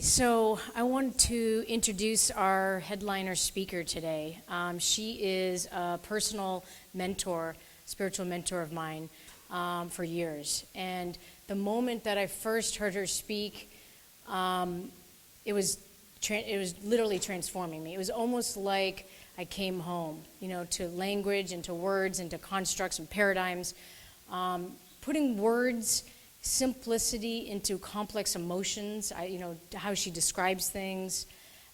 So I want to introduce our headliner speaker today. She is a personal mentor, spiritual mentor of mine for years. And the moment that I first heard her speak, it was literally transforming me. It was almost like I came home, to language and to words and to constructs and paradigms, putting words, simplicity into complex emotions, how she describes things.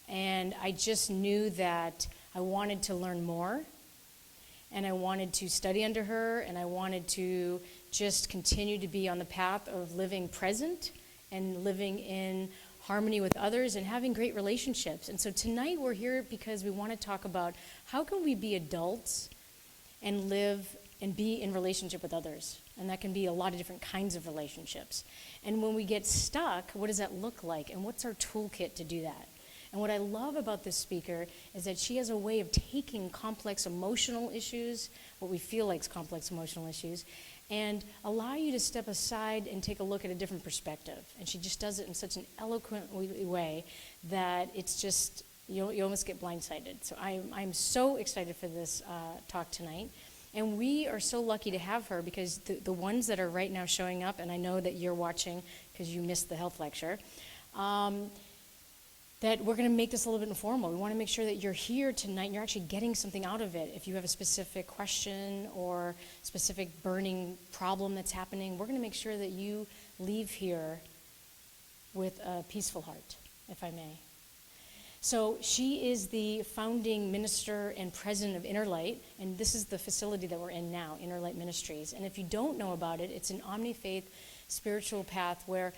And I just knew that I wanted to learn more, and I wanted to study under her, and I wanted to just continue to be on the path of living present and living in harmony with others and having great relationships. And so tonight we're here because we want to talk about how can we be adults and live and be in relationship with others. And that can be a lot of different kinds of relationships. And when we get stuck, what does that look like? And what's our toolkit to do that? And what I love about this speaker is that she has a way of taking complex emotional issues, what we feel like is complex emotional issues, and allow you to step aside and take a look at a different perspective. And she just does it in such an eloquent way that it's just, you almost get blindsided. So I'm so excited for this talk tonight. And we are so lucky to have her because the ones that are right now showing up, and I know that you're watching because you missed the health lecture, that we're going to make this a little bit informal. We want to make sure that you're here tonight and you're actually getting something out of it. If you have a specific question or specific burning problem that's happening, we're going to make sure that you leave here with a peaceful heart, if I may. So she is the founding minister and president of Inner Light, and this is the facility that we're in now, Inner Light Ministries. And if you don't know about it, it's an omni-faith spiritual path where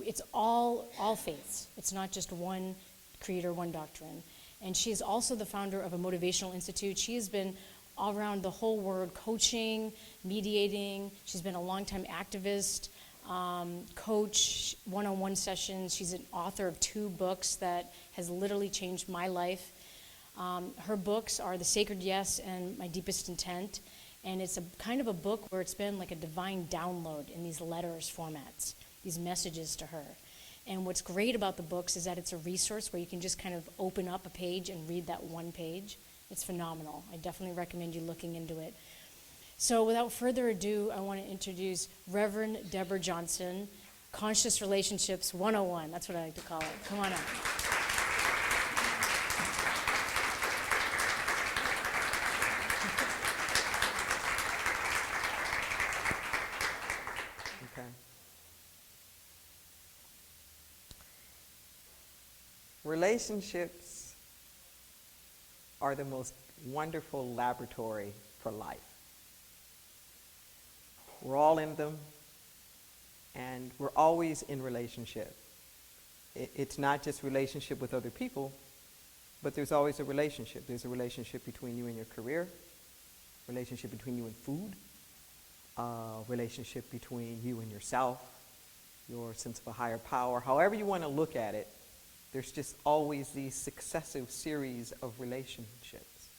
it's all faiths. It's not just one creed or one doctrine. And she is also the founder of a motivational institute. She has been all around the whole world coaching, mediating. She's been a longtime activist, coach, one-on-one sessions. She's an author of 2 books that has literally changed my life. Her books are The Sacred Yes and My Deepest Intent. And it's a kind of a book where it's been like a divine download in these letters formats, these messages to her. And what's great about the books is that it's a resource where you can just kind of open up a page and read that one page. It's phenomenal. I definitely recommend you looking into it. So without further ado, I want to introduce Reverend Deborah Johnson, Conscious Relationships 101. That's what I like to call it. Come on up. Okay. Relationships are the most wonderful laboratory for life. We're all in them, and we're always in relationship. It's not just relationship with other people, but there's always a relationship. There's a relationship between you and your career, relationship between you and food, relationship between you and yourself, your sense of a higher power. However you want to look at it, there's just always these successive series of relationships.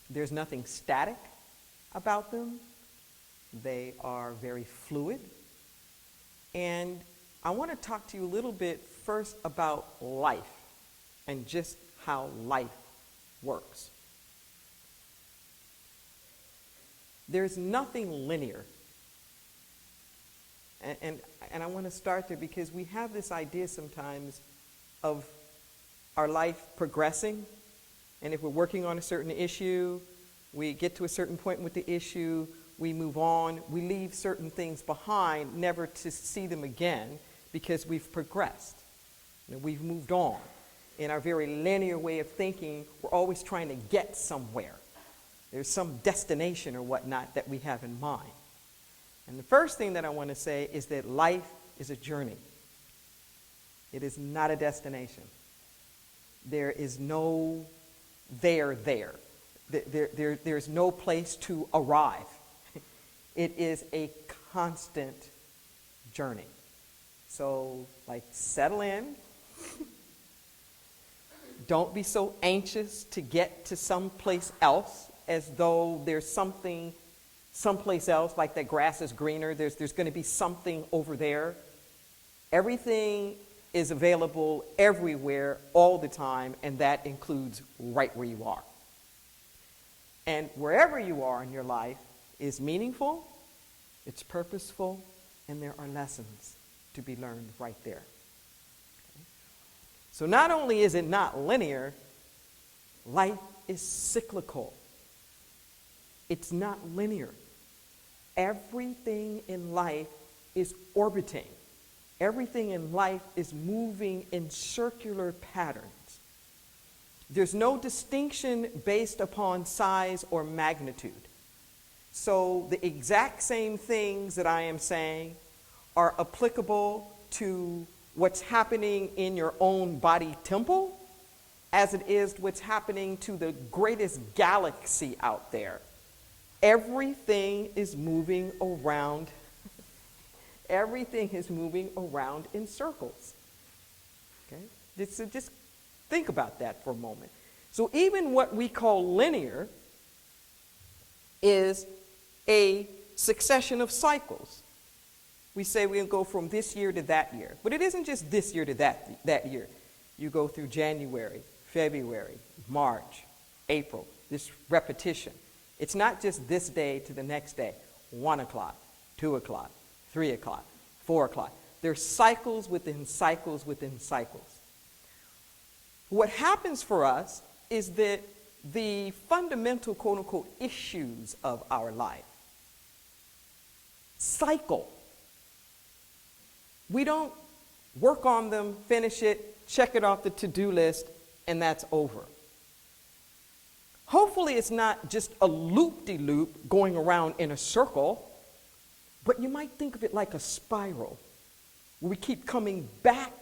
There's nothing static about them. They are very fluid. And I want to talk to you a little bit first about life and just how life works. There's nothing linear. And I want to start there because we have this idea sometimes of our life progressing. And if we're working on a certain issue, we get to a certain point with the issue, we move on, we leave certain things behind, never to see them again because we've progressed. We've moved on. In our very linear way of thinking, we're always trying to get somewhere. There's some destination or whatnot that we have in mind. And the first thing that I want to say is that life is a journey. It is not a destination. There is no there. There's no place to arrive. It is a constant journey. So, settle in. Don't be so anxious to get to someplace else as though there's something someplace else, like that grass is greener. There's going to be something over there. Everything is available everywhere, all the time, and that includes right where you are. And wherever you are in your life is meaningful, it's purposeful, and there are lessons to be learned right there. Okay? So not only is it not linear, life is cyclical. It's not linear. Everything in life is orbiting. Everything in life is moving in circular patterns. There's no distinction based upon size or magnitude. So the exact same things that I am saying are applicable to what's happening in your own body temple as it is what's happening to the greatest galaxy out there. Everything is moving around. Everything is moving around in circles. Okay? So just think about that for a moment. So even what we call linear is a succession of cycles. We say we'll go from this year to that year. But it isn't just this year to that year. You go through January, February, March, April, this repetition. It's not just this day to the next day, 1 o'clock, 2 o'clock, 3 o'clock, 4 o'clock. There's cycles within cycles within cycles. What happens for us is that the fundamental, quote unquote, issues of our life cycle. We don't work on them, finish it, check it off the to-do list, and that's over. Hopefully it's not just a loop-de-loop going around in a circle, but you might think of it like a spiral, where we keep coming back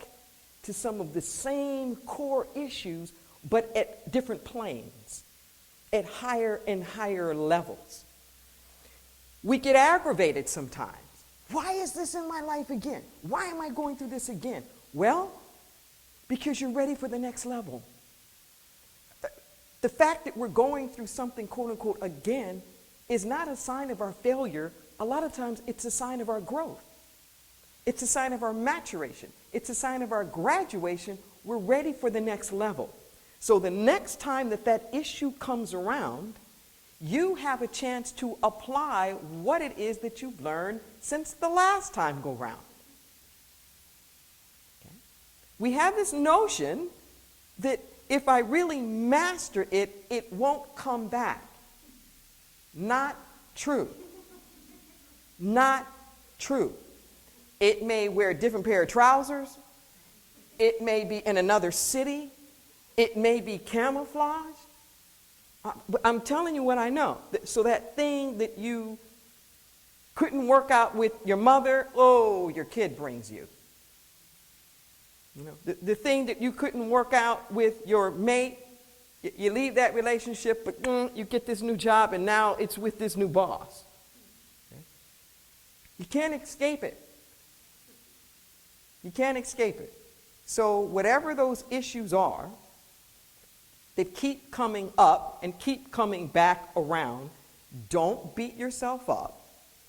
to some of the same core issues, but at different planes, at higher and higher levels. We get aggravated sometimes. Why is this in my life again? Why am I going through this again? Well, because you're ready for the next level. The fact that we're going through something, quote unquote, again, is not a sign of our failure. A lot of times it's a sign of our growth. It's a sign of our maturation. It's a sign of our graduation. We're ready for the next level. So the next time that that issue comes around, you have a chance to apply what it is that you've learned since the last time go round. Okay? We have this notion that if I really master it, it won't come back. Not true. Not true. It may wear a different pair of trousers. It may be in another city. It may be camouflaged. But I'm telling you what I know. So that thing that you couldn't work out with your mother, oh, your kid brings you. You know, the thing that you couldn't work out with your mate, you leave that relationship, but you get this new job, and now it's with this new boss. Okay? You can't escape it. You can't escape it. So whatever those issues are that keep coming up and keep coming back around, don't beat yourself up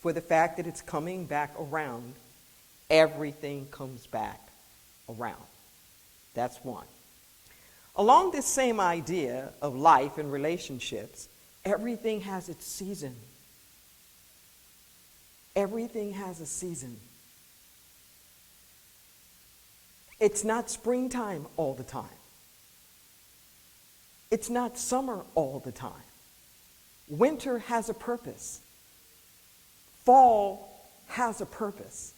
for the fact that it's coming back around. Everything comes back around. That's one. Along this same idea of life and relationships, everything has its season. Everything has a season. It's not springtime all the time. It's not summer all the time. Winter has a purpose. Fall has a purpose.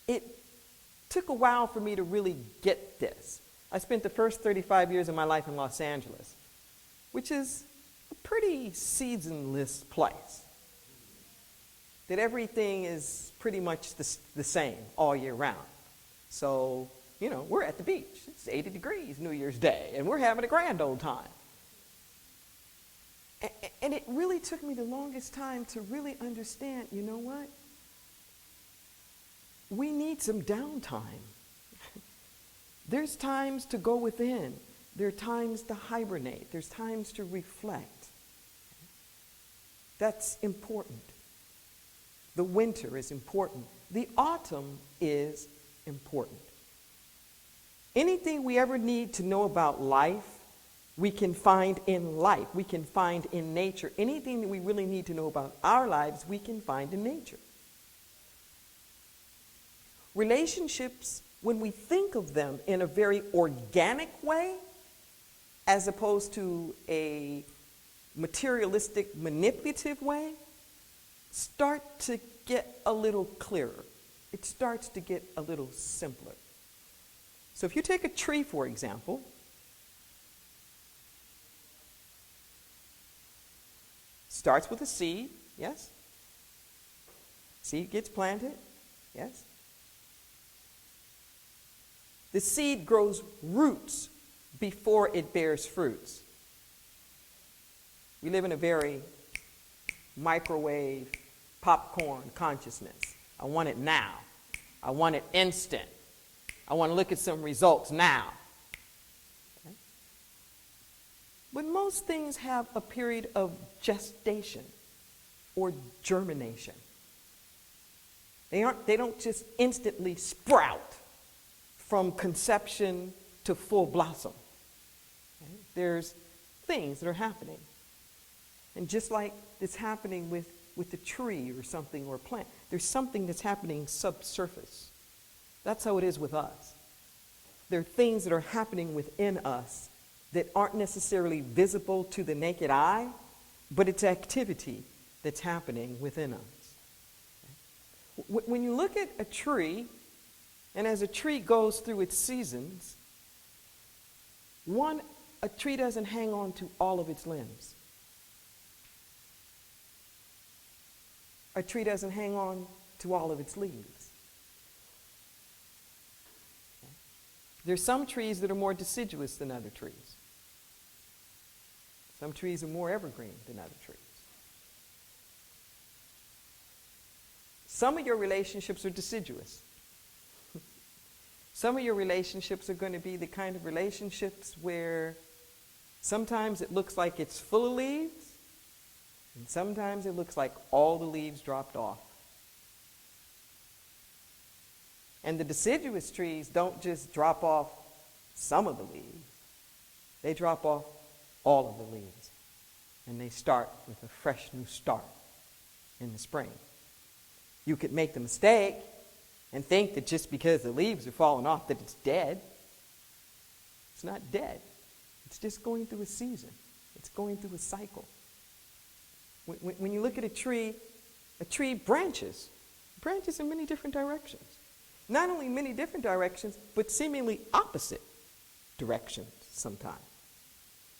It took a while for me to really get this. I spent the first 35 years of my life in Los Angeles, which is a pretty seasonless place. That everything is pretty much the same all year round. So, you know, we're at the beach. It's 80 degrees New Year's Day, and we're having a grand old time. And it really took me the longest time to really understand, you know what? We need some downtime. There's times to go within. There are times to hibernate. There's times to reflect. That's important. The winter is important. The autumn is important. Anything we ever need to know about life, we can find in life. We can find in nature. Anything that we really need to know about our lives, we can find in nature. Relationships, when we think of them in a very organic way, as opposed to a materialistic, manipulative way, start to get a little clearer. It starts to get a little simpler. So if you take a tree, for example, starts with a seed, yes? Seed gets planted, yes? The seed grows roots before it bears fruits. We live in a very microwave, popcorn consciousness. I want it now. I want it instant. I want to look at some results now. Okay? But most things have a period of gestation or germination. They don't just instantly sprout from conception to full blossom. Okay? There's things that are happening. And just like it's happening with a tree or something or a plant, there's something that's happening subsurface. That's how it is with us. There are things that are happening within us that aren't necessarily visible to the naked eye, but it's activity that's happening within us. Okay? When you look at a tree, and as a tree goes through its seasons, a tree doesn't hang on to all of its limbs. A tree doesn't hang on to all of its leaves. Okay? There's some trees that are more deciduous than other trees. Some trees are more evergreen than other trees. Some of your relationships are deciduous. Some of your relationships are going to be the kind of relationships where sometimes it looks like it's full of leaves, and sometimes it looks like all the leaves dropped off. And the deciduous trees don't just drop off some of the leaves. They drop off all of the leaves. And they start with a fresh new start in the spring. You could make the mistake and think that just because the leaves are falling off that it's dead. It's not dead. It's just going through a season. It's going through a cycle. When you look at a tree branches in many different directions. Not only many different directions, but seemingly opposite directions sometimes.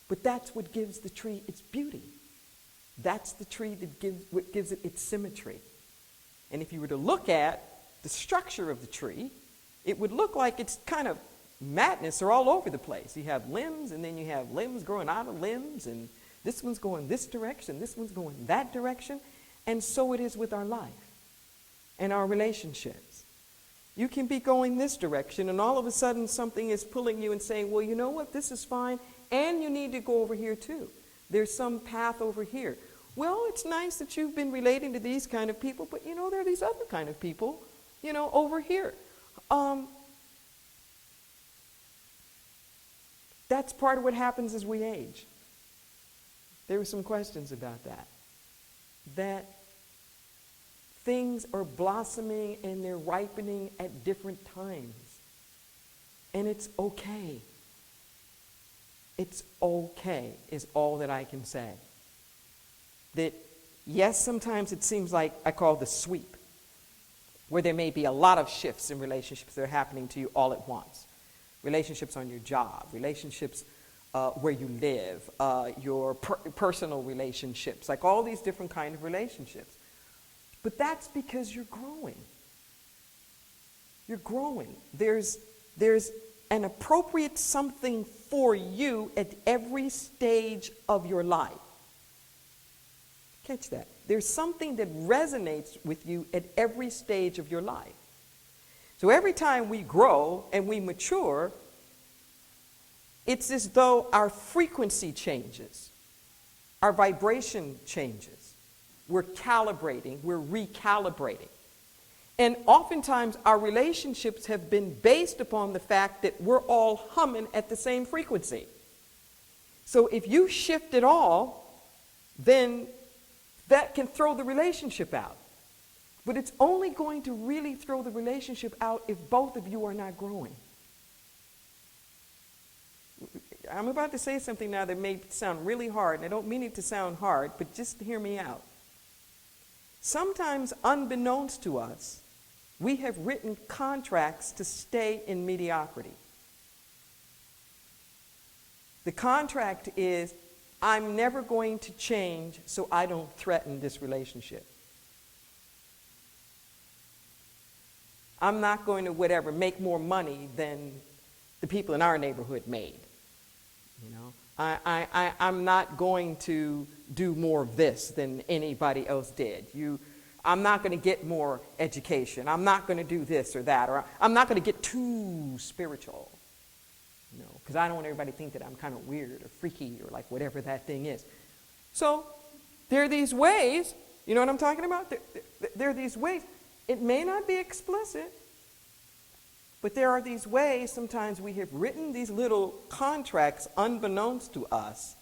But that's what gives the tree its beauty. That's the tree what gives it its symmetry. And if you were to look at the structure of the tree, it would look like it's kind of madness are all over the place. You have limbs, and then you have limbs growing out of limbs, and this one's going this direction, this one's going that direction. And so it is with our life and our relationships. You can be going this direction, and all of a sudden something is pulling you and saying, well, you know what, this is fine, and you need to go over here too. There's some path over here. Well, it's nice that you've been relating to these kind of people, but you know, there are these other kind of people, you know, over here. That's part of what happens as we age. There were some questions about that. That things are blossoming and they're ripening at different times. And it's okay. It's okay is all that I can say. That yes, sometimes it seems like I call the sweep, where there may be a lot of shifts in relationships that are happening to you all at once. Relationships on your job, relationships where you live, your personal relationships, like all these different kind of relationships. But that's because you're growing. You're growing. There's an appropriate something for you at every stage of your life. Catch that. There's something that resonates with you at every stage of your life. So every time we grow and we mature, it's as though our frequency changes, our vibration changes. we're calibrating, we're recalibrating. And oftentimes our relationships have been based upon the fact that we're all humming at the same frequency. So if you shift it all, then that can throw the relationship out. But it's only going to really throw the relationship out if both of you are not growing. I'm about to say something now that may sound really hard, and I don't mean it to sound hard, but just hear me out. Sometimes, unbeknownst to us, we have written contracts to stay in mediocrity. The contract is, I'm never going to change, so I don't threaten this relationship. I'm not going to, make more money than the people in our neighborhood made. You know, I'm not going to do more of this than anybody else did. I'm not going to get more education. I'm not going to do this or that. Or I'm not going to get too spiritual. You know, because I don't want everybody to think that I'm kind of weird or freaky or like whatever that thing is. So there are these ways, you know what I'm talking about? There are these ways. It may not be explicit, but there are these ways sometimes we have written these little contracts unbeknownst to us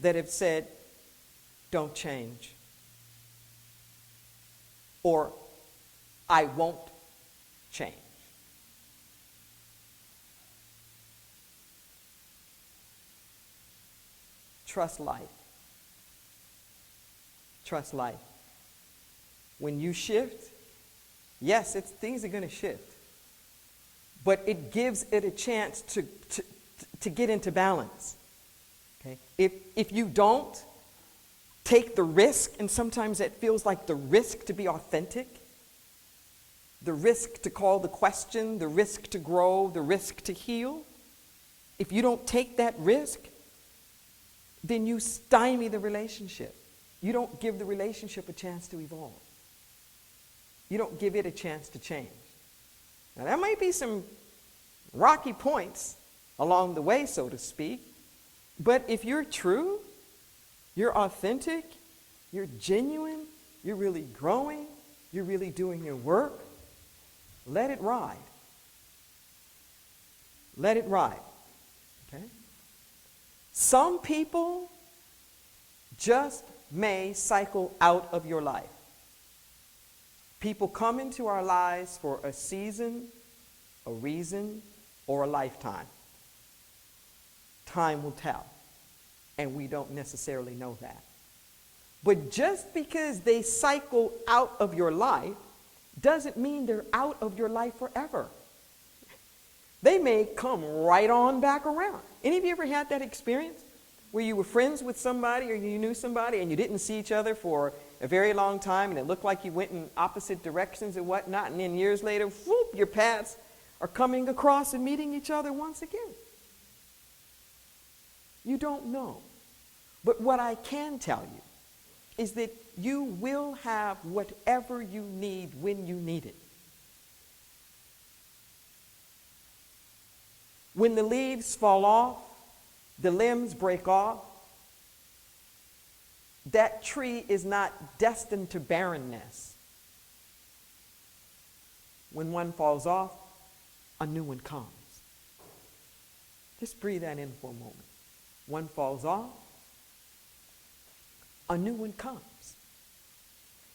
that have said, don't change. Or, I won't change. Trust life. Trust life. When you shift, yes, things are going to shift. But it gives it a chance to get into balance. Okay? If you don't take the risk, and sometimes it feels like the risk to be authentic, the risk to call the question, the risk to grow, the risk to heal, if you don't take that risk, then you stymie the relationship. You don't give the relationship a chance to evolve. You don't give it a chance to change. Now, there might be some rocky points along the way, so to speak, but if you're true, you're authentic, you're genuine, you're really growing, you're really doing your work, let it ride. Let it ride. Okay? Some people just may cycle out of your life. People come into our lives for a season, a reason, or a lifetime. Time will tell, and we don't necessarily know that. But just because they cycle out of your life doesn't mean they're out of your life forever. They may come right on back around. Any of you ever had that experience where you were friends with somebody or you knew somebody and you didn't see each other for a very long time and it looked like you went in opposite directions and whatnot, and then years later, whoop, your paths are coming across and meeting each other once again? You don't know. But what I can tell you is that you will have whatever you need when you need it. When the leaves fall off, the limbs break off, that tree is not destined to barrenness. When one falls off, a new one comes. Just breathe that in for a moment. One falls off, a new one comes.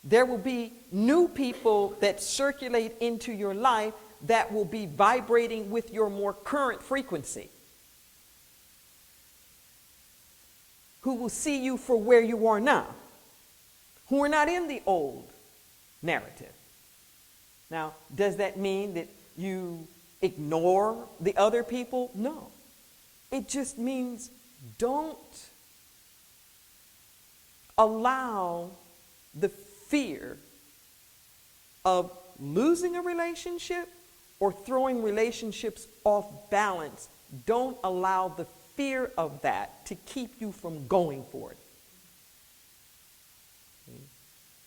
There will be new people that circulate into your life that will be vibrating with your more current frequency, who will see you for where you are now, who are not in the old narrative. Now, does that mean that you ignore the other people? No. It just means don't allow the fear of losing a relationship or throwing relationships off balance. Don't allow the fear of that to keep you from going for it.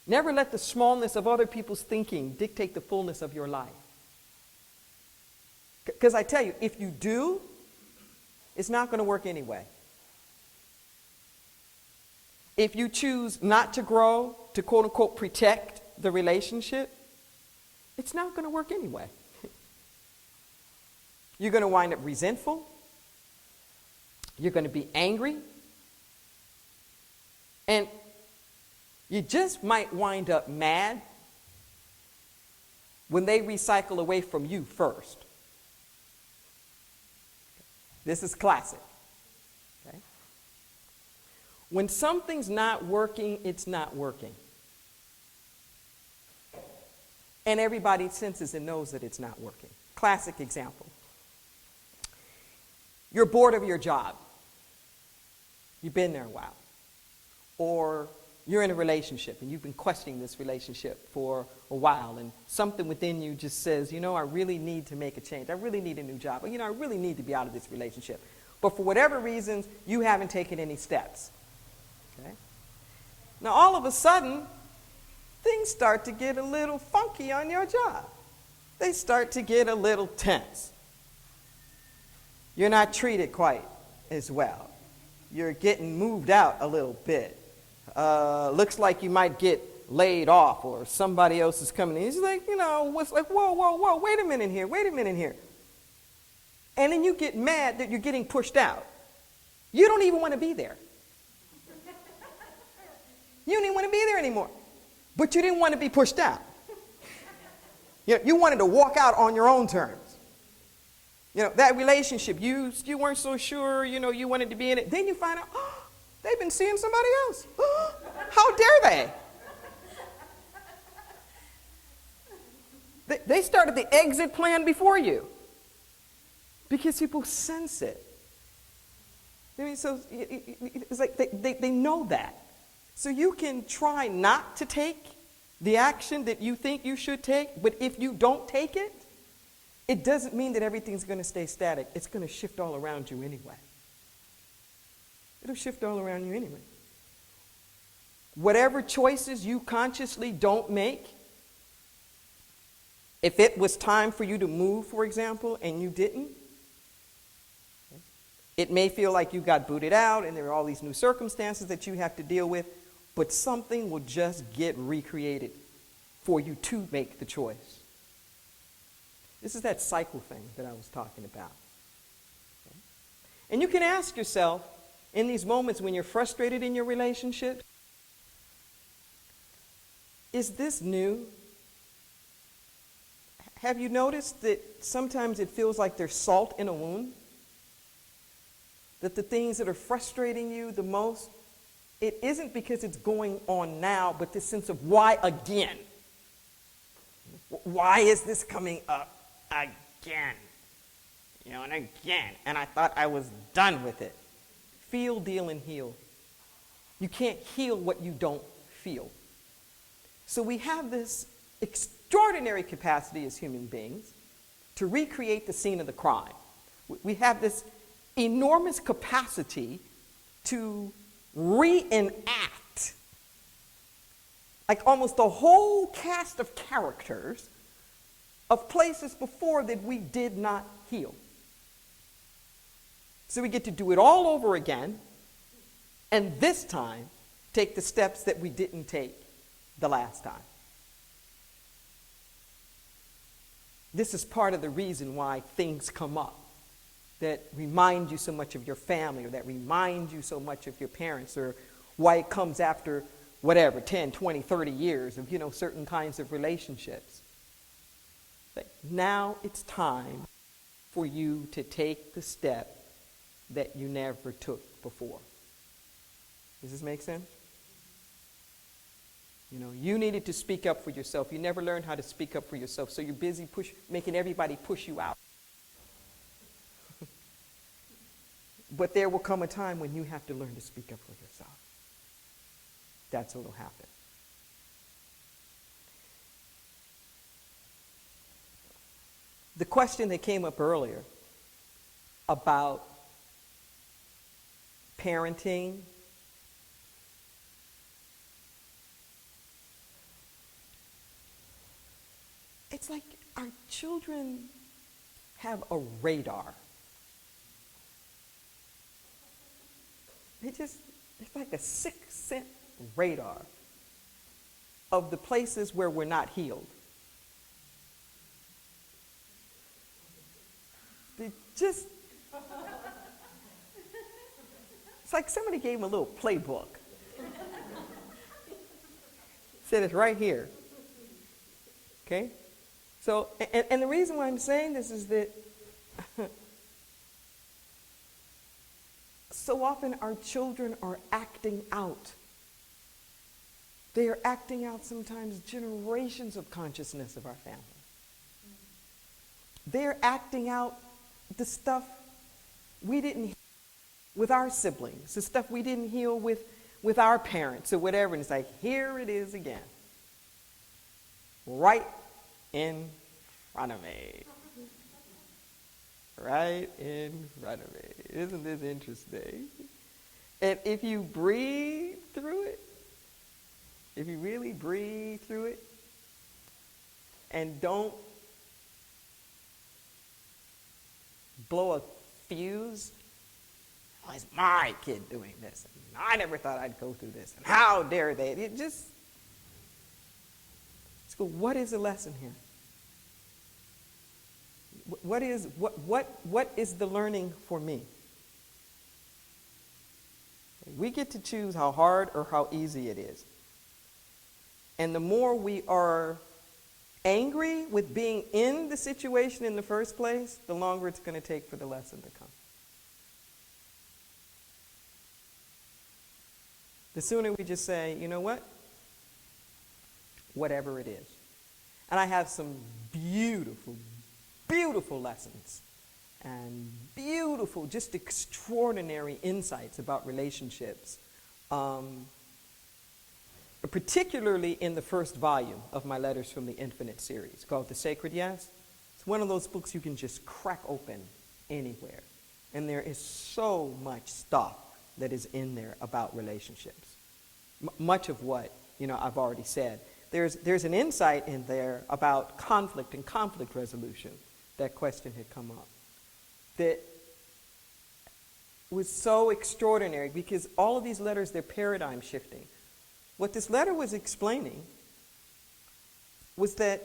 Never let the smallness of other people's thinking dictate the fullness of your life. Because I tell you, if you do, it's not going to work anyway. If you choose not to grow, to quote unquote protect the relationship, it's not going to work anyway. You're going to wind up resentful. You're going to be angry. And you just might wind up mad when they recycle away from you first. This is classic. Okay? When something's not working, it's not working. And everybody senses and knows that it's not working. Classic example. You're bored of your job. You've been there a while. Or you're in a relationship and you've been questioning this relationship for a while, and something within you just says, you know, I really need to make a change. I really need a new job. Or, you know, I really need to be out of this relationship. But for whatever reasons, you haven't taken any steps. Okay? Now, all of a sudden, things start to get a little funky on your job. They start to get a little tense. You're not treated quite as well. You're getting moved out a little bit. Looks like you might get laid off, or somebody else is coming in. He's like, you know, what's like, whoa, wait a minute here. And then you get mad that you're getting pushed out. You don't even want to be there. You don't even want to be there anymore. But you didn't want to be pushed out. You wanted to walk out on your own terms. You know, that relationship, you weren't so sure, you know, you wanted to be in it. Then you find out, oh, they've been seeing somebody else. Oh, how dare they? They started the exit plan before you. Because people sense it. I mean, so it's like they know that. So you can try not to take the action that you think you should take, but if you don't take it, it doesn't mean that everything's going to stay static. It's going to shift all around you anyway. It'll shift all around you anyway. Whatever choices you consciously don't make, if it was time for you to move, for example, and you didn't, it may feel like you got booted out and there are all these new circumstances that you have to deal with, but something will just get recreated for you to make the choice. This is that cycle thing that I was talking about. Okay? And you can ask yourself, in these moments when you're frustrated in your relationship, is this new? Have you noticed that sometimes it feels like there's salt in a wound? That the things that are frustrating you the most, it isn't because it's going on now, but this sense of why again? Why is this coming up again? You know, and again. And I thought I was done with it. Feel, deal, and heal. You can't heal what you don't feel. So we have this extraordinary capacity as human beings to recreate the scene of the crime. We have this enormous capacity to reenact like almost the whole cast of characters of places before that we did not heal. So we get to do it all over again, and this time take the steps that we didn't take the last time. This is part of the reason why things come up that remind you so much of your family, or that remind you so much of your parents, or why it comes after whatever, 10, 20, 30 years of, you know, certain kinds of relationships. But now it's time for you to take the step that you never took before. Does this make sense? You know, you needed to speak up for yourself. You never learned how to speak up for yourself, so you're busy making everybody push you out. But there will come a time when you have to learn to speak up for yourself. That's what will happen. The question that came up earlier about parenting, it's like our children have a radar. It's like a 6-cent radar of the places where we're not healed. They just, it's like somebody gave him a little playbook. Said it's right here. Okay? So, and the reason why I'm saying this is that so often our children are acting out. They are acting out sometimes generations of consciousness of our family. They're acting out the stuff we didn't heal with our siblings, the stuff we didn't heal with our parents or whatever. And it's like, here it is again. Right in front of me. Right in front of me. Isn't this interesting? And if you breathe through it, if you really breathe through it, and don't blow a fuse, oh, it's my kid doing this, and I never thought I'd go through this, and how dare they? It just, let's go, what is the lesson here? What is the learning for me? We get to choose how hard or how easy it is. And the more we are angry with being in the situation in the first place, the longer it's going to take for the lesson to come. The sooner we just say, you know what? Whatever it is. And I have some beautiful, beautiful lessons and beautiful, just extraordinary insights about relationships. Particularly in the first volume of my Letters from the Infinite series called The Sacred Yes. It's one of those books you can just crack open anywhere. And there is so much stuff that is in there about relationships. Much of what, I've already said. There's an insight in there about conflict and conflict resolution. That question had come up. That was so extraordinary because all of these letters, they're paradigm shifting. What this letter was explaining was that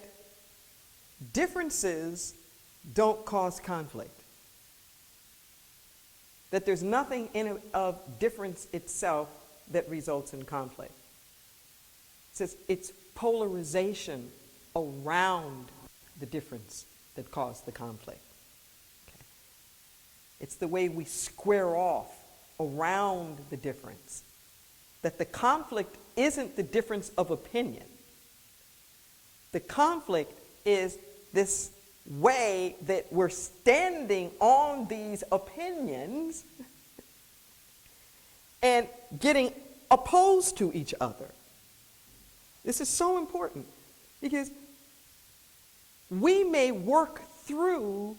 differences don't cause conflict. That there's nothing of difference itself that results in conflict. It says it's polarization around the difference that caused the conflict. Okay. It's the way we square off around the difference. That the conflict isn't the difference of opinion. The conflict is this way that we're standing on these opinions and getting opposed to each other. This is so important because we may work through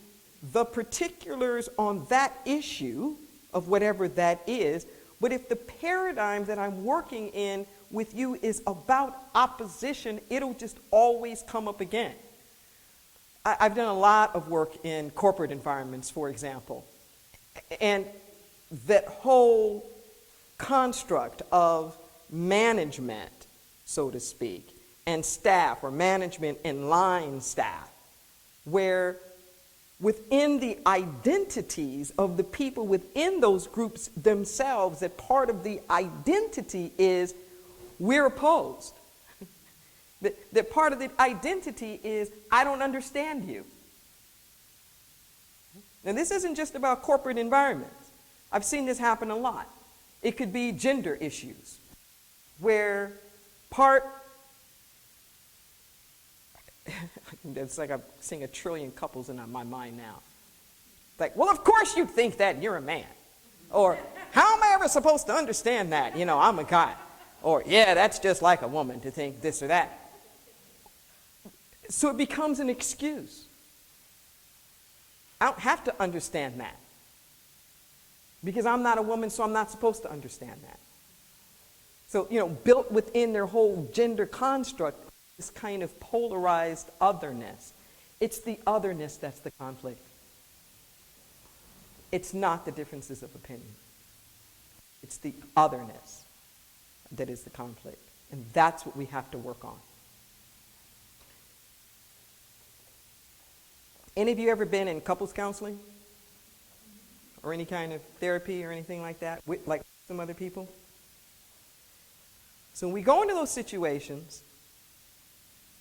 the particulars on that issue of whatever that is, but if the paradigm that I'm working in with you is about opposition, it'll just always come up again. I've done a lot of work in corporate environments, for example, and that whole construct of management, so to speak, and staff, or management and line staff, where within the identities of the people within those groups themselves, that part of the identity is we're opposed. that part of the identity is I don't understand you. Now this isn't just about corporate environments. I've seen this happen a lot. It could be gender issues, where it's like I'm seeing 1 trillion couples in my mind now. Like, well, of course you think that, you're a man. Or, how am I ever supposed to understand that? I'm a guy. Or, yeah, that's just like a woman to think this or that. So it becomes an excuse. I don't have to understand that. Because I'm not a woman, so I'm not supposed to understand that. So, built within their whole gender construct, this kind of polarized otherness. It's the otherness that's the conflict. It's not the differences of opinion. It's the otherness that is the conflict. And that's what we have to work on. Any of you ever been in couples counseling? Or any kind of therapy or anything like that, with like some other people? So when we go into those situations,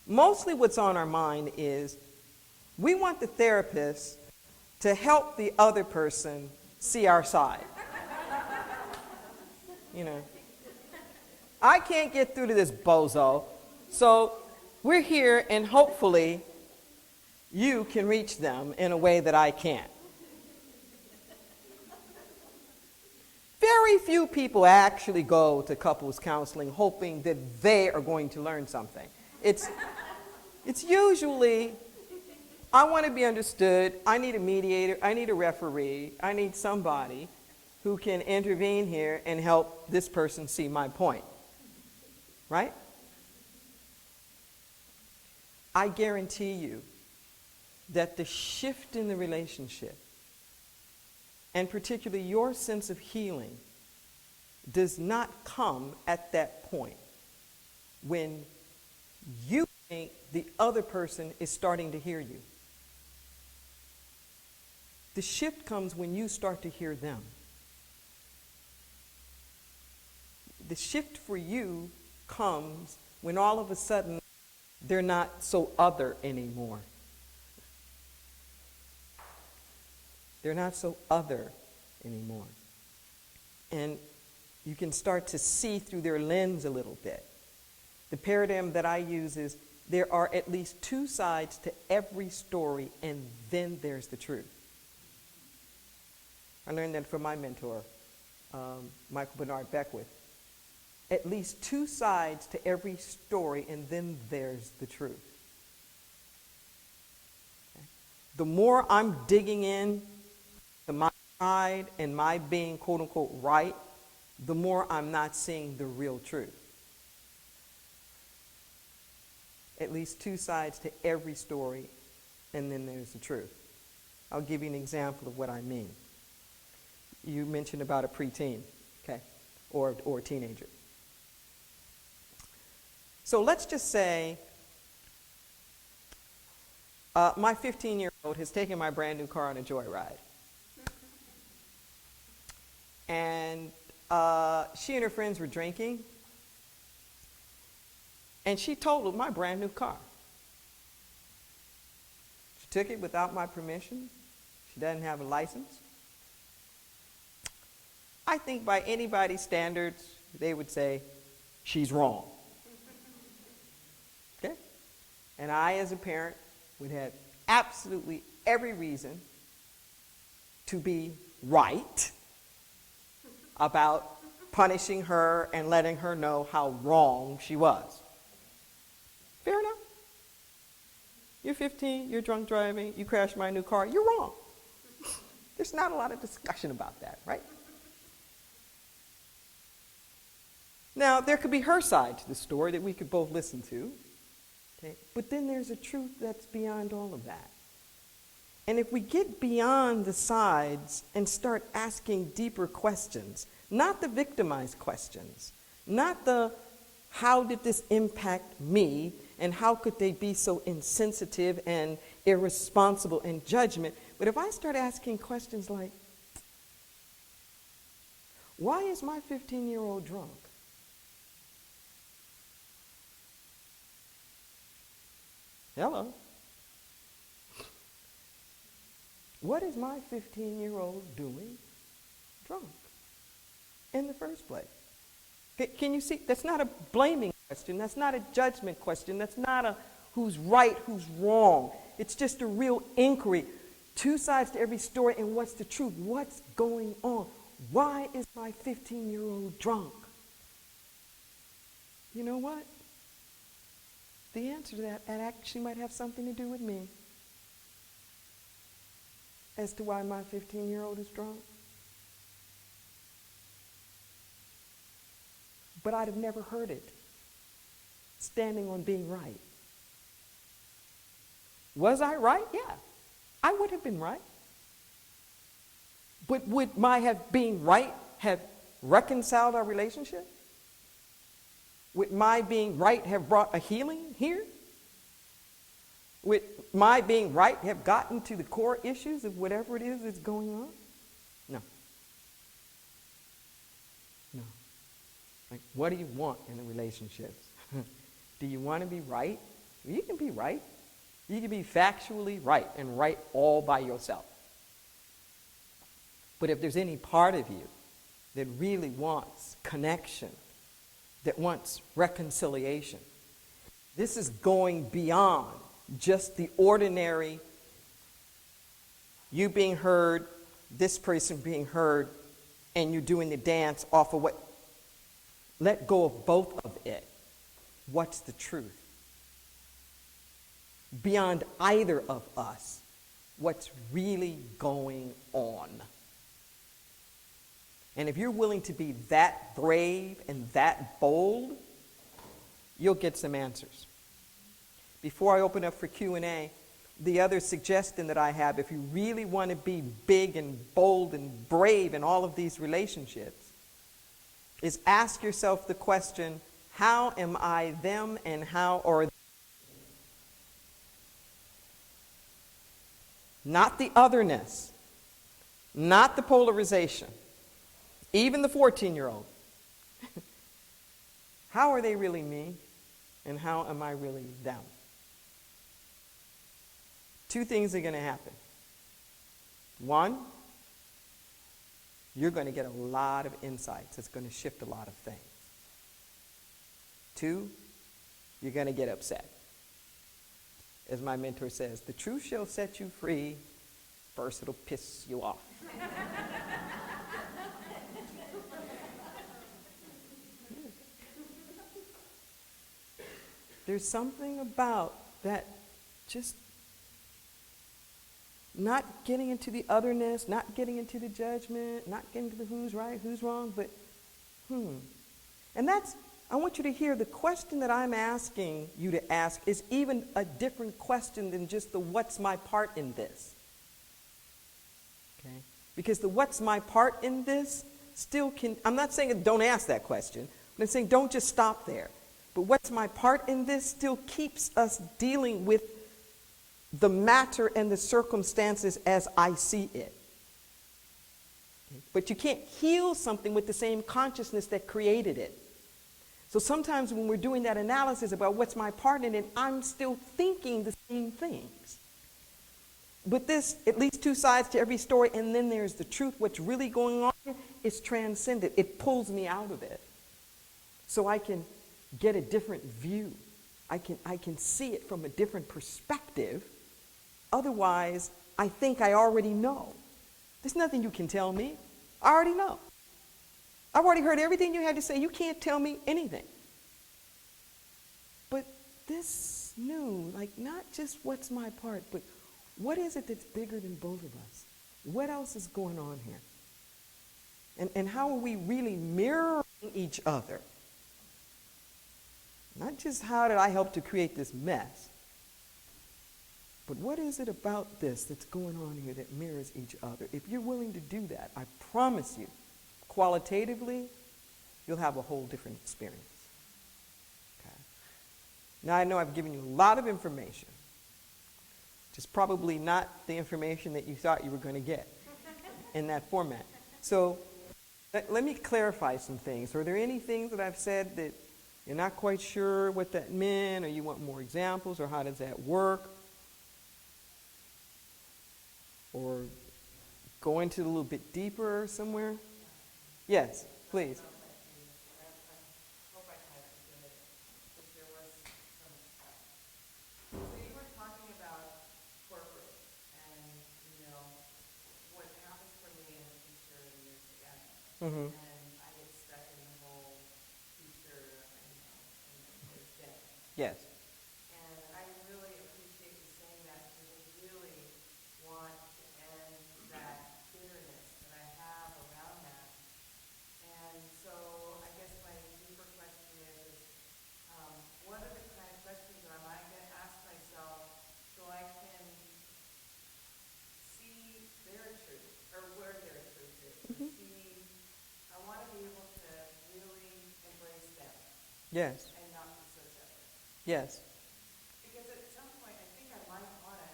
mostly what's on our mind is we want the therapist to help the other person see our side. You know, I can't get through to this bozo, so we're here and hopefully you can reach them in a way that I can't. Very few people actually go to couples counseling hoping that they are going to learn something. It's usually, I want to be understood, I need a mediator, I need a referee, I need somebody who can intervene here and help this person see my point. Right? I guarantee you that the shift in the relationship, and particularly your sense of healing, does not come at that point when you think the other person is starting to hear you. The shift comes when you start to hear them. The shift for you comes when all of a sudden they're not so other anymore. They're not so other anymore. And you can start to see through their lens a little bit. The paradigm that I use is there are at least two sides to every story, and then there's the truth. I learned that from my mentor, Michael Bernard Beckwith. At least two sides to every story, and then there's the truth. Okay? The more I'm digging in to my side and my being quote unquote right, the more I'm not seeing the real truth. At least two sides to every story, and then there's the truth. I'll give you an example of what I mean. You mentioned about a preteen, okay, or a teenager. So let's just say my 15-year-old has taken my brand new car on a joyride. And she and her friends were drinking. And she totaled my brand new car. She took it without my permission. She doesn't have a license. I think by anybody's standards, they would say she's wrong. Okay? And I, as a parent, would have absolutely every reason to be right about punishing her and letting her know how wrong she was. Fair enough. You're 15, you're drunk driving, you crashed my new car, you're wrong. There's not a lot of discussion about that, right? Now, there could be her side to the story that we could both listen to. Okay? But then there's a truth that's beyond all of that. And if we get beyond the sides and start asking deeper questions, not the victimized questions, not the how did this impact me, and how could they be so insensitive and irresponsible in judgment, but if I start asking questions like, why is my 15-year-old drunk? Hello. What is my 15-year-old doing drunk in the first place? Can you see? That's not a blaming question. That's not a judgment question. That's not a who's right, who's wrong. It's just a real inquiry. Two sides to every story, and what's the truth? What's going on? Why is my 15-year-old drunk? You know what? The answer to that actually might have something to do with me as to why my 15-year-old is drunk. But I'd have never heard it standing on being right. Was I right? Yeah, I would have been right. But would my being right have reconciled our relationship? Would my being right have brought a healing here? Would my being right have gotten to the core issues of whatever it is that's going on? No. No. Like, what do you want in the relationships? Do you want to be right? You can be right. You can be factually right and right all by yourself. But if there's any part of you that really wants connection, that wants reconciliation, this is going beyond just the ordinary you being heard, this person being heard, and you doing the dance off of what. Let go of both of it. What's the truth? Beyond either of us, what's really going on? And if you're willing to be that brave and that bold, you'll get some answers. Before I open up for Q&A, the other suggestion that I have, if you really want to be big and bold and brave in all of these relationships, is ask yourself the question, how am I them and how are they? Not the otherness, not the polarization, even the 14-year-old. How are they really me and how am I really them? Two things are going to happen. One, you're going to get a lot of insights. It's going to shift a lot of things. Two, you're going to get upset. As my mentor says, the truth shall set you free. First, it'll piss you off. There's something about that just not getting into the otherness, not getting into the judgment, not getting to the who's right, who's wrong, but And that's, I want you to hear the question that I'm asking you to ask is even a different question than just the what's my part in this. Okay? Because the what's my part in this still can, I'm not saying don't ask that question, but I'm saying don't just stop there. But what's my part in this still keeps us dealing with the matter and the circumstances as I see it. But you can't heal something with the same consciousness that created it. So sometimes when we're doing that analysis about what's my part in it, I'm still thinking the same things. But this, at least two sides to every story, and then there's the truth. What's really going on here is transcendent. It pulls me out of it. So I can get a different view. I can see it from a different perspective. Otherwise, I think I already know. There's nothing you can tell me. I already know. I've already heard everything you had to say. You can't tell me anything. But this new, like not just what's my part, but what is it that's bigger than both of us? What else is going on here? And how are we really mirroring each other? Not just how did I help to create this mess, but what is it about this that's going on here that mirrors each other? If you're willing to do that, I promise you, qualitatively, you'll have a whole different experience. Okay? Now, I know I've given you a lot of information, just probably not the information that you thought you were going to get in that format. So let me clarify some things. Are there any things that I've said that you're not quite sure what that meant, or you want more examples, or how does that work? Or go into it a little bit deeper somewhere? Yes, please. Mm-hmm. And I get stuck in the whole future, and death. Yes. And I really appreciate you saying that because I really want to end that bitterness that I have around that. And so I guess my deeper question is what are the kind of questions that I might ask myself so I can see their truth, or where their truth is, see. I want to be able Yes. and not be so separate. Yes. Because at some point, I think I might want to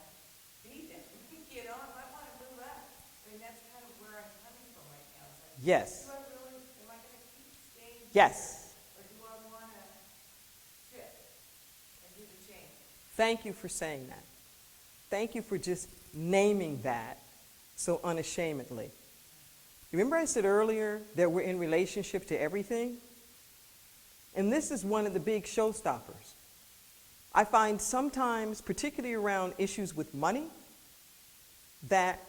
be them, I might want to move up. I mean, that's kind of where I'm coming from right now. It's like, Yes. do I really, am I going to keep staying here? Yes. Or do I want to shift and do the change? Thank you for saying that. Thank you for just naming that so unashamedly. Remember I said earlier that we're in relationship to everything? And this is one of the big showstoppers. I find sometimes, particularly around issues with money, that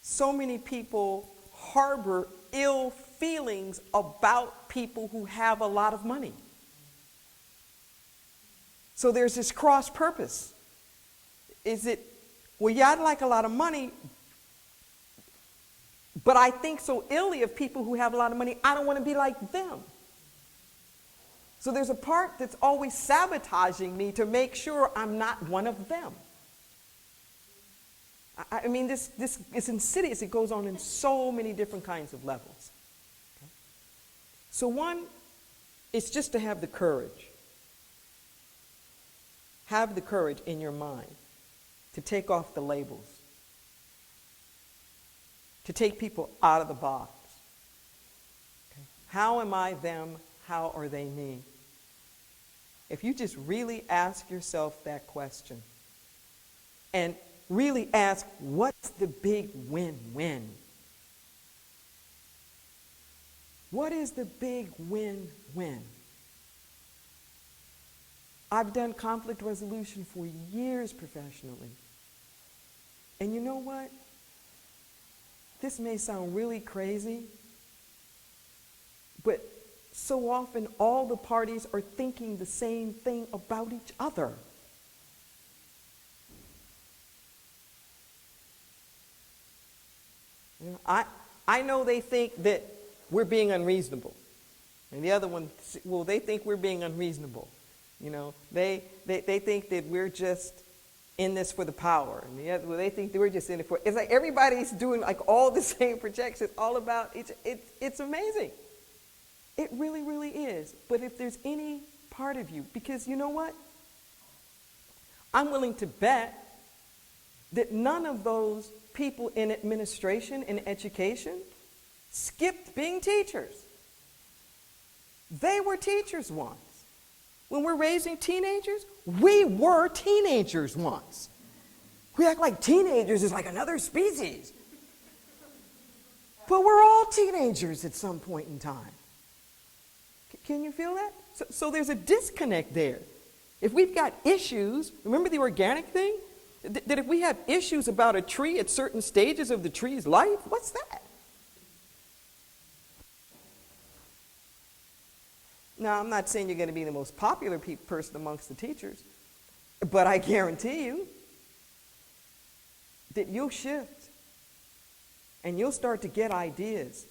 so many people harbor ill feelings about people who have a lot of money. So there's this cross purpose. Is it, well, yeah, I'd like a lot of money, but I think so illy of people who have a lot of money, I don't want to be like them. So there's a part that's always sabotaging me to make sure I'm not one of them. I mean, this is insidious. It goes on in so many different kinds of levels. Okay? So one is just to have the courage. Have the courage in your mind to take off the labels, to take people out of the box. Okay? How am I them? How are they me? If you just really ask yourself that question and really ask, what's the big win-win? What is the big win-win? I've done conflict resolution for years professionally. And you know what? This may sound really crazy, but so often all the parties are thinking the same thing about each other. You know, I know they think that we're being unreasonable. And the other one, well, they think we're being unreasonable. You know, they think that we're just in this for the power. And the other, well, they think that we're just in it for, it's like everybody's doing like all the same projections, all about, it's amazing. It really, really is. But if there's any part of you, because you know what? I'm willing to bet that none of those people in administration and education skipped being teachers. They were teachers once. When we're raising teenagers, we were teenagers once. We act like teenagers is like another species. But we're all teenagers at some point in time. Can you feel that? So there's a disconnect there. If we've got issues, remember the organic thing? That if we have issues about a tree at certain stages of the tree's life, what's that? Now, I'm not saying you're going to be the most popular person amongst the teachers, but I guarantee you that you'll shift and you'll start to get ideas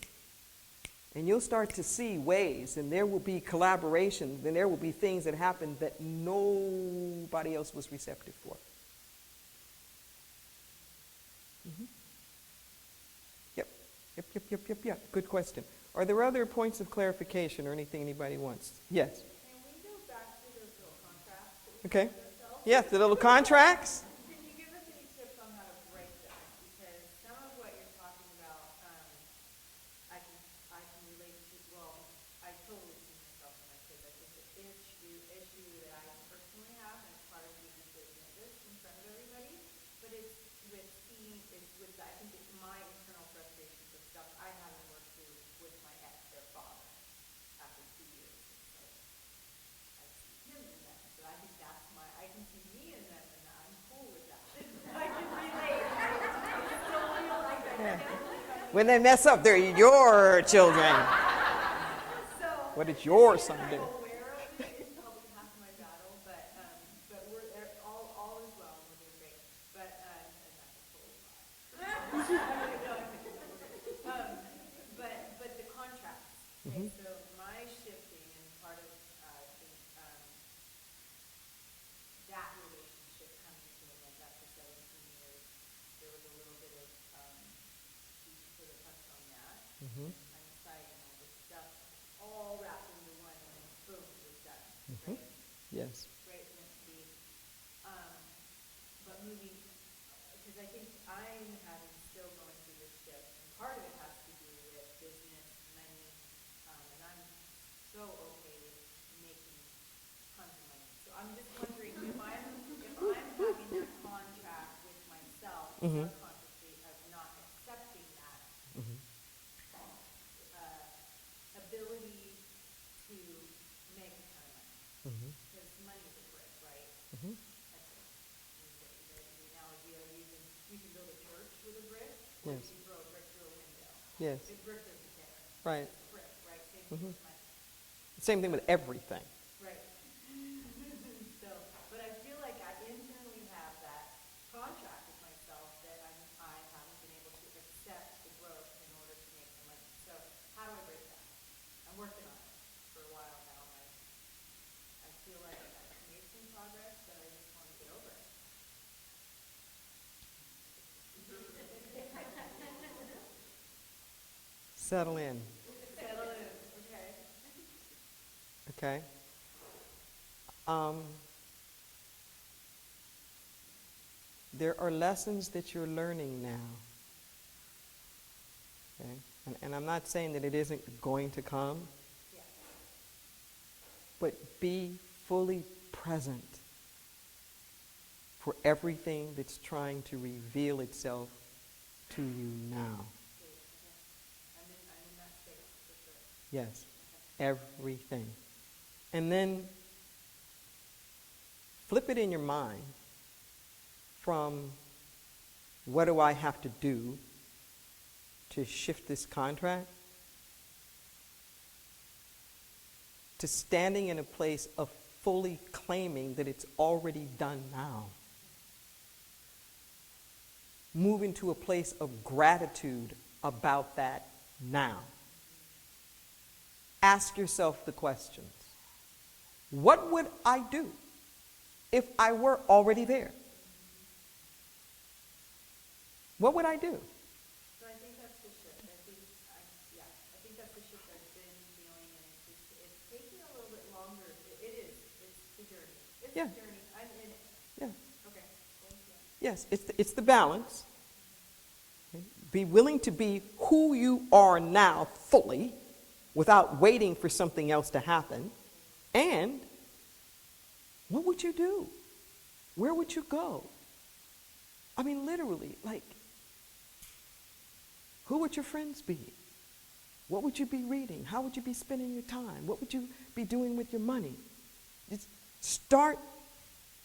and you'll start to see ways, and there will be collaborations, and there will be things that happen that nobody else was receptive for. Mm-hmm. Yep. Good question. Are there other points of clarification or anything anybody wants? Yes. Can we go back to those little contracts that we Okay. gave ourselves? Yes, the little contracts. Can you give us any tips on how to break them? Because some of what you're talking about, I can relate to. Well, I totally see myself in my kids. I think the issue that I personally have, and it's part of being a good this in front of everybody, but it's with seeing, I think it's my internal frustrations with stuff I haven't worked through with my ex, their father, after 2 years. I see him in them, so I think I can see me in them, and I'm cool with that. I can relate. I still feel like I can't believe I'm When they mess up, they're your children. so. What did your son do? I'm aware of it. It's probably half my battle, but we're all is well, and we're doing great. But and that's a total lie. But the contracts. Okay, so my shifting and part of I think that relationship coming to an end after 17 years, there was a little bit of you sort of touched on that. Hindsight and all this stuff, all wrapped into one, and then boom, it Yes. right? It's meant to be. But moving, because I think I'm having still going through this shift, and part of it has to do with business, money, and I'm so okay with making tons of money. So I'm just wondering if I'm having that contract with myself Mhm. subconsciously of not accepting that Mhm. ability to make a ton of money. Mhm. Because money is a brick, right? Mhm. That's it. The analogy of you can build a church with a brick, or Yes. you can throw a brick through a window. Yes. The brick doesn't care. Right. It's a brick, right? Same thing Mhm. with money. Same thing with everything. Right. So, but I feel like I internally have that contract with myself that I haven't been able to accept the growth in order to make the money. So how do I break that? I'm working on it for a while now. I feel like I've made some progress, but I just want to get over it. Settle in. Settle in, okay? Okay. There are lessons that you're learning now. Okay? And I'm not saying that it isn't going to come, Yeah. but be fully present for everything that's trying to reveal itself to you now. I'm in that space for sure. Yes, everything. And then flip it in your mind from what do I have to do to shift this contract to standing in a place of fully claiming that it's already done now. Move into a place of gratitude about that now. Ask yourself the questions. What would I do if I were already there? What would I do? So I think that's the shift. I think that's the shift I've been feeling, and it's taking a little bit longer. It is. It's the journey. It's Yeah. the journey. I'm in it. Yeah. Okay. Thank you. Yes, it's the balance. Okay? Be willing to be who you are now fully without waiting for something else to happen. And what would you do? Where would you go? I mean, literally, like, who would your friends be? What would you be reading? How would you be spending your time? What would you be doing with your money? Just start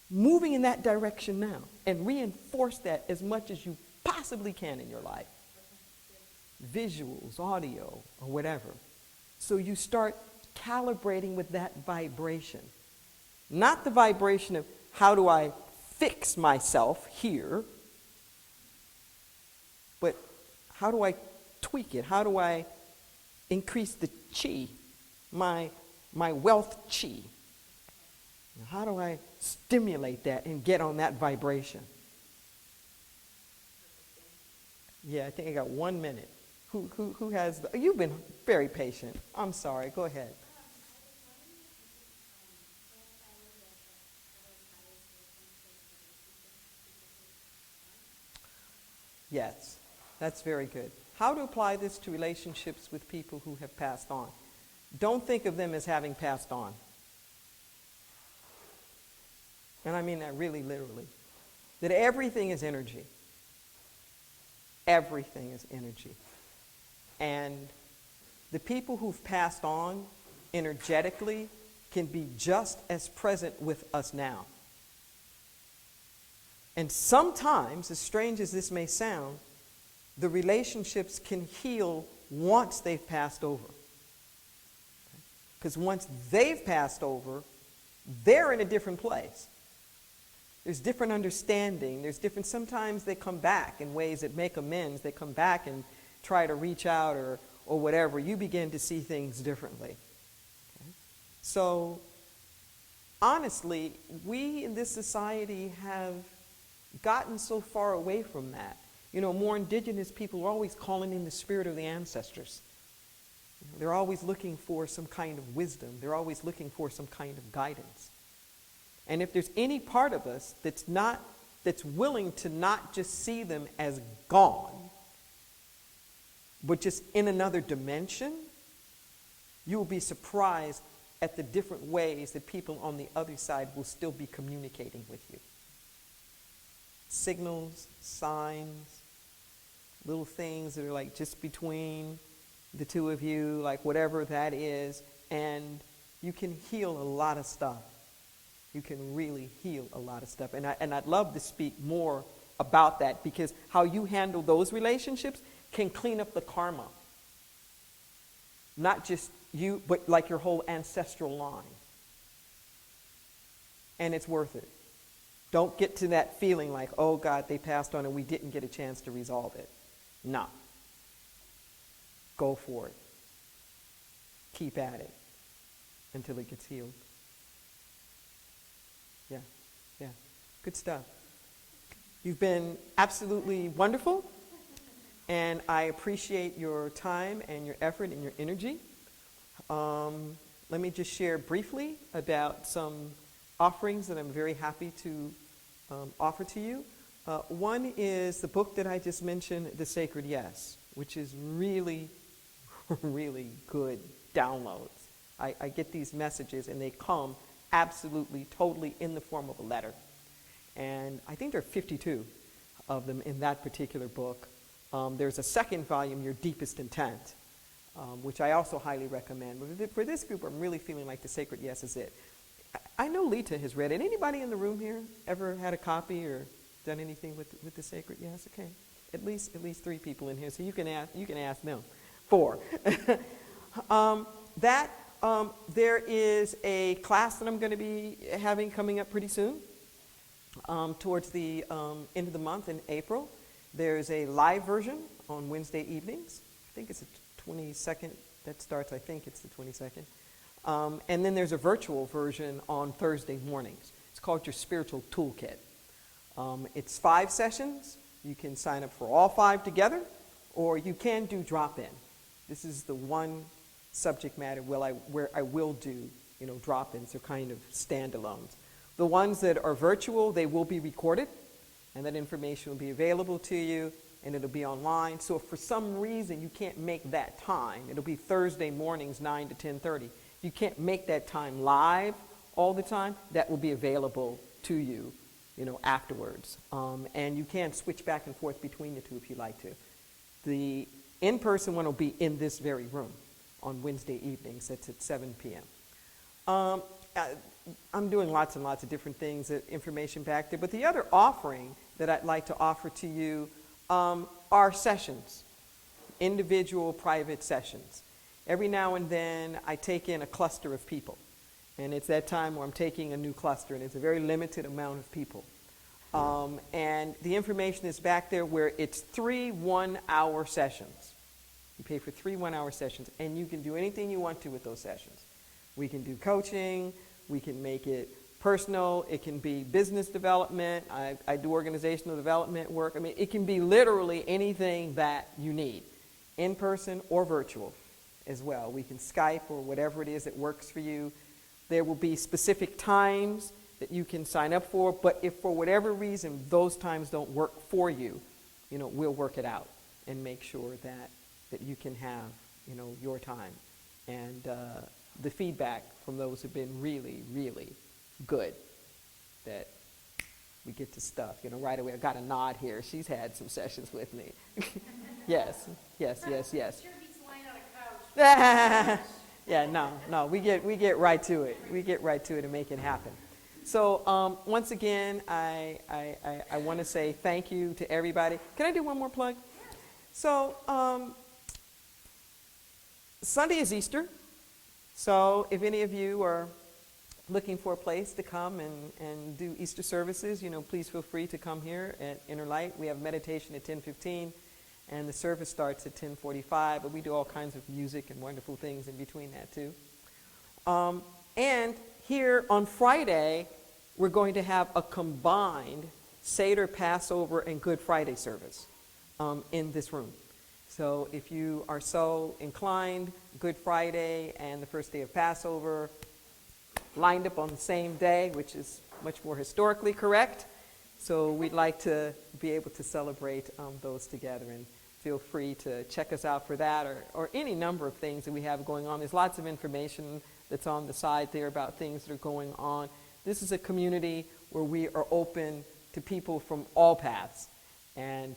moving in that direction now and reinforce that as much as you possibly can in your life. Visuals, audio, or whatever. So you start calibrating with that vibration. Not the vibration of how do I fix myself here, but how do I tweak it? How do I increase the chi, my wealth chi? How do I stimulate that and get on that vibration? Yeah, I think I got 1 minute. Who has you've been very patient. I'm sorry. Go ahead. Yes, that's very good. How to apply this to relationships with people who have passed on? Don't think of them as having passed on. And I mean that really literally. That everything is energy. Everything is energy. And the people who've passed on energetically can be just as present with us now. And sometimes, as strange as this may sound, the relationships can heal once they've passed over. Because once they've passed over, they're in a different place. There's different understanding. There's different, sometimes they come back in ways that make amends. They come back and try to reach out or whatever. You begin to see things differently. Okay? So, honestly, we in this society have gotten so far away from that. You know, more indigenous people are always calling in the spirit of the ancestors. They're always looking for some kind of wisdom. They're always looking for some kind of guidance. And if there's any part of us that's willing to not just see them as gone, but just in another dimension, you will be surprised at the different ways that people on the other side will still be communicating with you. Signals, signs, little things that are like just between the two of you, like whatever that is, and you can heal a lot of stuff. You can really heal a lot of stuff. And I'd love to speak more about that, because how you handle those relationships can clean up the karma. Not just you, but like your whole ancestral line. And it's worth it. Don't get to that feeling like, oh God, they passed on and we didn't get a chance to resolve it. No. Go for it. Keep at it until it gets healed. Yeah, yeah. Good stuff. You've been absolutely wonderful, and I appreciate your time and your effort and your energy. Let me just share briefly about some offerings that I'm very happy to offer to you. One is the book that I just mentioned, The Sacred Yes, which is really, really good downloads. I get these messages and they come absolutely, totally in the form of a letter. And I think there are 52 of them in that particular book. There's a second volume, Your Deepest Intent, which I also highly recommend. But for this group, I'm really feeling like The Sacred Yes is it. I know Lita has read it. Anybody in the room here ever had a copy or done anything with The Sacred Yes? Okay, at least 3 people in here. So you can ask them. 4. There is a class that I'm going to be having coming up pretty soon, towards the end of the month in April. There's a live version on Wednesday evenings. I think it's the 22nd that starts. I think it's the 22nd. And then there's a virtual version on Thursday mornings. It's called Your Spiritual Toolkit. It's 5 sessions. You can sign up for all 5 together, or you can do drop-in. This is the one subject matter where I will do, drop-ins. They're kind of standalones. The ones that are virtual, they will be recorded, and that information will be available to you, and it'll be online. So if for some reason you can't make that time, it'll be Thursday mornings, 9 to 10:30. If you can't make that time live all the time, that will be available to you, afterwards. And you can switch back and forth between the two if you like to. The in-person one will be in this very room on Wednesday evenings. That's at 7 p.m. I'm doing lots and lots of different things, information back there. But the other offering that I'd like to offer to you are sessions, individual private sessions. Every now and then I take in a cluster of people. And it's that time where I'm taking a new cluster, and it's a very limited amount of people. And the information is back there where it's 3 one-hour sessions. You pay for 3 one-hour sessions, and you can do anything you want to with those sessions. We can do coaching. We can make it personal. It can be business development. I do organizational development work. I mean, it can be literally anything that you need, in person or virtual as well. We can Skype or whatever it is that works for you. There will be specific times that you can sign up for, but if for whatever reason those times don't work for you, we'll work it out and make sure that you can have, your time. And the feedback from those have been really, really good, that we get to stuff, right away. I got a nod here. She's had some sessions with me. Yes. Sure beats lying on a couch. Yeah, no, we get right to it. We get right to it and make it happen. So once again, I want to say thank you to everybody. Can I do one more plug? So Sunday is Easter. So if any of you are looking for a place to come and do Easter services, please feel free to come here at Inner Light. We have meditation at 10:15. And the service starts at 10:45, but we do all kinds of music and wonderful things in between that too. And here on Friday, we're going to have a combined Seder, Passover, and Good Friday service in this room. So if you are so inclined, Good Friday and the first day of Passover lined up on the same day, which is much more historically correct. So we'd like to be able to celebrate those together, and feel free to check us out for that, or any number of things that we have going on. There's lots of information that's on the side there about things that are going on. This is a community where we are open to people from all paths, and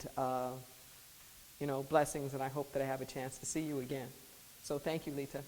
blessings, and I hope that I have a chance to see you again. So thank you, Lita.